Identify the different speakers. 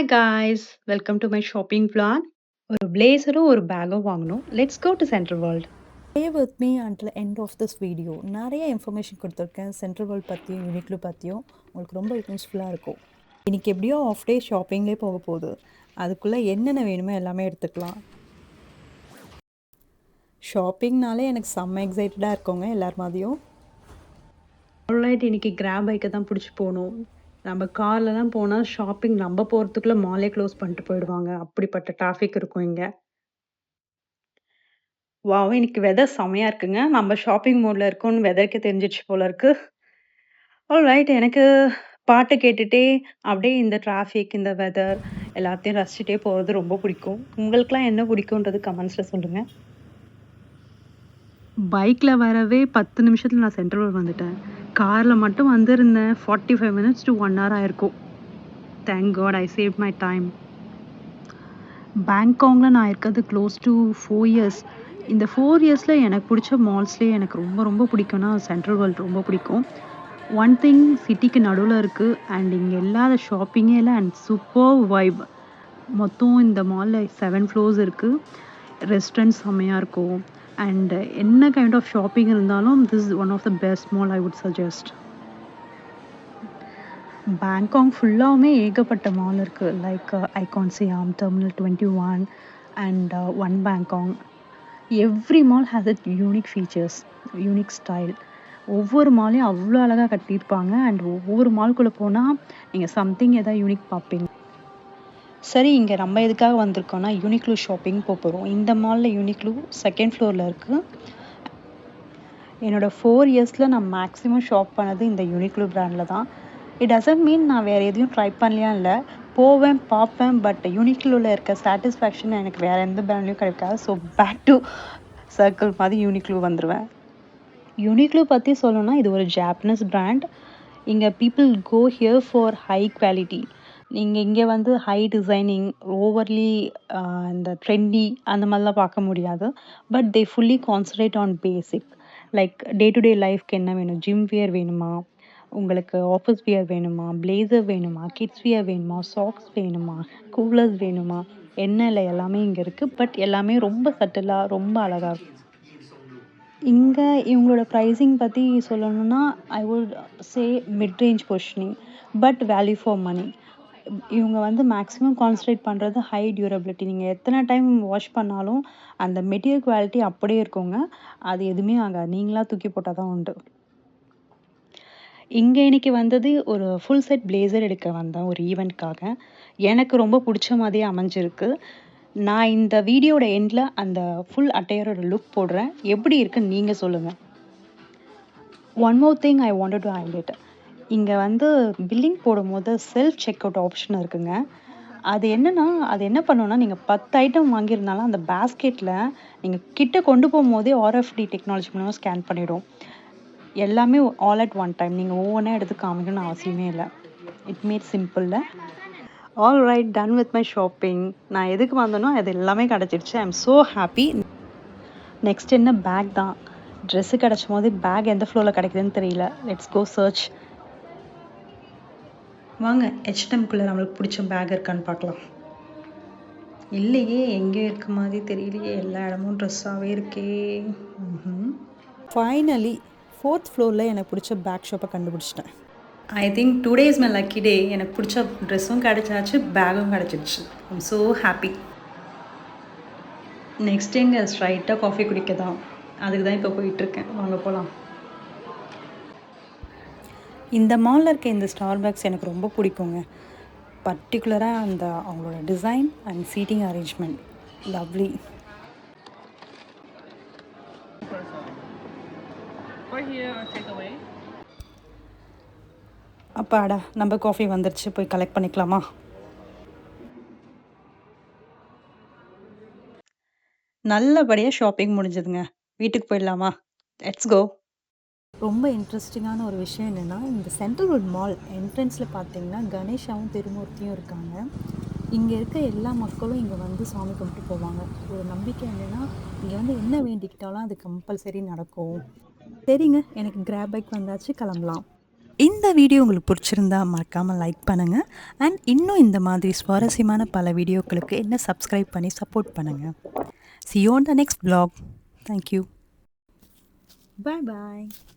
Speaker 1: Hi guys, welcome to my shopping plan. ஒரு பிளேசரும் ஒரு பேக்கும் வாங்கணும். Let's go to Central World.
Speaker 2: Stay with me until end of this video. நிறைய information கொடுத்துருக்கேன் central world பற்றியும் யூனிக்லோ பற்றியும். உங்களுக்கு ரொம்ப யூஸ்ஃபுல்லாக இருக்கும். இன்றைக்கி எப்படியோ ஆஃப் டே ஷாப்பிங்லேயே போக போகுது. அதுக்குள்ளே என்னென்ன வேணுமோ எல்லாமே எடுத்துக்கலாம். ஷாப்பிங்னாலே எனக்கு செம்ம எக்ஸைட்டடாக இருக்கோங்க எல்லார் மாதிரியும்.
Speaker 1: ஆல்ரைட், இன்னைக்கு கிராப் பைக்கை தான் பிடிச்சி போகணும். நம்ம காரில் தான் போனால் ஷாப்பிங் நம்ம போகிறதுக்குள்ளே மாலே க்ளோஸ் பண்ணிட்டு போயிடுவாங்க. அப்படிப்பட்ட டிராஃபிக் இருக்கும் இங்கே. வாவ், இன்னைக்கு வெதர் செமையாக இருக்குங்க. நம்ம ஷாப்பிங் மோடில் இருக்கோம்னு வெதருக்கே தெரிஞ்சிடுச்சு போல இருக்கு. ஆல்ரைட், எனக்கு பாட்டு கேட்டுட்டே அப்படியே இந்த டிராஃபிக், இந்த வெதர் எல்லாத்தையும் ரசிச்சுட்டே போகிறது ரொம்ப பிடிக்கும். உங்களுக்குலாம் என்ன பிடிக்குன்றது கமெண்ட்ஸில் சொல்லுங்கள். பைக்கில் வரவே 10 நிமிஷத்தில் நான் சென்ட்ரல் வேர்ல்ட் வந்துட்டேன். காரில் மட்டும் வந்திருந்தேன் 45 மினிட்ஸ் to 1 hour ஆயிருக்கும். Thank God I save my time. பேங்காங்கில் நான் இருக்கிறது க்ளோஸ் டு 4 இயர்ஸ். இந்த 4 இயர்ஸில் எனக்கு பிடிச்ச மால்ஸ்லேயே எனக்கு ரொம்ப பிடிக்கும்னா சென்ட்ரல் வேர்ல்ட் ரொம்ப பிடிக்கும். ஒன் திங், சிட்டிக்கு நடுவில் இருக்குது அண்ட் இங்கே இல்லாத ஷாப்பிங்கே இல்லை அண்ட் சூப்பர் வைப். மொத்தம் இந்த மாலில் 7 floors இருக்குது. ரெஸ்டாரண்ட் செம்மையாக இருக்கும் அண்ட் என்ன கைண்ட் ஆஃப் ஷாப்பிங் இருந்தாலும் this is one of the best mall I would suggest. Bangkok ஃபுல்லாகவுமே ஏகப்பட்ட மால் இருக்குது. Like Icon Siam, terminal 21 and one Bangkok. Every mall has it unique features, unique style. ஒவ்வொரு மாலையும் அவ்வளோ அழகாக கட்டியிருப்பாங்க அண்ட் ஒவ்வொரு மால்குள்ளே போனால் நீங்கள் சம்திங் எதாவது யூனிக் பார்ப்பீங்க. சரி, இங்கே நம்ம எதுக்காக வந்திருக்கோம்னா யூனிக்லோ ஷாப்பிங் போகிறோம். இந்த மாலில் யூனிக்லோ 2nd floorல இருக்குது. என்னோடய 4 இயர்ஸில் நான் மேக்ஸிமம் ஷாப் பண்ணது இந்த யூனிக்லோ பிராண்டில் தான். இட் டசன்ட் மீன் நான் வேறு எதையும் ட்ரை பண்ணலையா இல்லை, போவேன் பார்ப்பேன். பட் யூனிக்லோவில் இருக்க சாட்டிஸ்ஃபேக்ஷன் எனக்கு வேறு எந்த பிராண்ட்லையும் கிடைக்காது. ஸோ பேக் டு சர்க்கிள் மாதிரி யூனிக்லோ வந்துடுவேன். யூனிக்லோ பற்றி சொல்லணும்னா இது ஒரு ஜாப்பனீஸ் பிராண்ட். இங்கே people go here for high quality. நீங்கள் இங்கே வந்து ஹை டிசைனிங், ஓவர்லி இந்த ட்ரெண்டி அந்த மாதிரிலாம் பார்க்க முடியாது. But they fully concentrate on basic. Like day to day லைஃப்க்கு என்ன வேணும், ஜிம் வியர் வேணுமா, உங்களுக்கு ஆஃபீஸ் வியர் வேணுமா, பிளேசர் வேணுமா, கிட்ஸ் வியர் வேணுமா, சாக்ஸ் வேணுமா, கூலர்ஸ் வேணுமா, என்ன இல்லை எல்லாமே இங்கே இருக்குது. பட் எல்லாமே ரொம்ப சட்டிலாக ரொம்ப அழகாக இருக்கும். இங்கே இவங்களோட ப்ரைஸிங் பற்றி சொல்லணும்னா I would say mid range positioning but value for money. இவங்க வந்து மேக்ஸிமம் கான்சன்ட்ரேட் பண்ணுறது ஹை டியூரபிலிட்டி. நீங்கள் எத்தனை டைம் வாஷ் பண்ணாலும் அந்த மெட்டீரியல் குவாலிட்டி அப்படியே இருக்குங்க. அது எதுவுமே ஆகாது, நீங்களாக தூக்கி போட்டால் தான் உண்டு. இங்கே இன்னைக்கு வந்தது ஒரு ஃபுல் செட் பிளேசர் எடுக்க வந்தேன் ஒரு ஈவெண்ட்காக. எனக்கு ரொம்ப பிடிச்ச மாதிரியே அமைஞ்சிருக்கு. நான் இந்த வீடியோட எண்டில் அந்த ஃபுல் அட்டையரோட லுக் போடுறேன். எப்படி இருக்குன்னு நீங்கள் சொல்லுங்கள். One more thing I wanted to highlight. இங்கே வந்து பில்லிங் போடும்போது செல்ஃப் செக் அவுட் ஆப்ஷன் இருக்குங்க. அது என்னென்னா, அது என்ன பண்ணுன்னா, நீங்கள் 10 ஐட்டம் வாங்கியிருந்தாலும் அந்த பேஸ்கெட்டில் நீங்கள் கிட்ட கொண்டு போகும்போதே RFID டெக்னாலஜி மூலமாக ஸ்கேன் பண்ணிவிடும். எல்லாமே ஆல் அட் ஒன் டைம். நீங்கள் ஒவ்வொன்றா எடுத்து காமிக்கணும்னு அவசியமே இல்லை. இட் மேட் சிம்பிளில். All right, done with my shopping. நான் எதுக்கு வந்தேனோ அது எல்லாமே கிடச்சிருச்சு. I am so happy. Next என்ன, பேக் தான். ட்ரெஸ்ஸு கிடச்சும் போது பேக் எந்த ஃப்ளோரில் கிடைக்குதுன்னு தெரியல. Let's go search. வாங்க, H&Mக்குள்ளே நம்மளுக்கு பிடிச்ச பேக் இருக்கான்னு பார்க்கலாம். இல்லையே, எங்கே இருக்க மாதிரி தெரியலையே, எல்லா இடமும் ட்ரெஸ்ஸாகவே இருக்கே.
Speaker 2: ஃபைனலி 4th ஃப்ளோரில் எனக்கு பிடிச்ச பேக் ஷாப்பை கண்டுபிடிச்சிட்டேன்.
Speaker 1: I think today is my lucky டே. எனக்கு பிடிச்ச ட்ரெஸ்ஸும் கிடச்சாச்சு, பேக்கும் கிடச்சிருச்சு. I am so happy. Next எங்கே, ஸ்ட்ரைட்டாக காஃபி குடிக்க தான். அதுக்கு தான் இப்போ போயிட்டுருக்கேன். வாங்க போகலாம்.
Speaker 2: இந்த மாலில் இருக்க இந்த ஸ்டார்பக்ஸ் எனக்கு ரொம்ப பிடிக்குங்க. பர்டிகுலராக அந்த அவங்களோட design and seating arrangement lovely. அப்பாடா, நம்ம காஃபி வந்துருச்சு, போய் கலெக்ட் பண்ணிக்கலாமா?
Speaker 1: நல்லபடியாக ஷாப்பிங் முடிஞ்சதுங்க. வீட்டுக்கு போயிடலாமா? Let's go.
Speaker 2: ரொம்ப இன்ட்ரெஸ்டிங்கான ஒரு விஷயம் என்னென்னா, இந்த சென்ட்ரல் வேர்ல்ட் மால் என்ட்ரன்ஸில் பார்த்தீங்கன்னா கணேஷாவும் திருமூர்த்தியும் இருக்காங்க. இங்கே இருக்க எல்லா மக்களும் இங்கே வந்து சாமி கும்பிட்டு போவாங்க. ஒரு நம்பிக்கை என்னென்னா, இங்கே வந்து என்ன வேண்டிக்கிட்டாலும் அது கம்பல்சரி நடக்கும். சரிங்க, எனக்கு கிராப் பைக் வந்தாச்சு, கிளம்பலாம். இந்த வீடியோ உங்களுக்கு பிடிச்சிருந்தா மறக்காமல் லைக் பண்ணுங்கள். அண்ட் இன்னும் இந்த மாதிரி சுவாரஸ்யமான பல வீடியோக்களுக்கு என்ன சப்ஸ்கிரைப் பண்ணி சப்போர்ட் பண்ணுங்கள். See you on the next vlog. Thank you. Bye bye.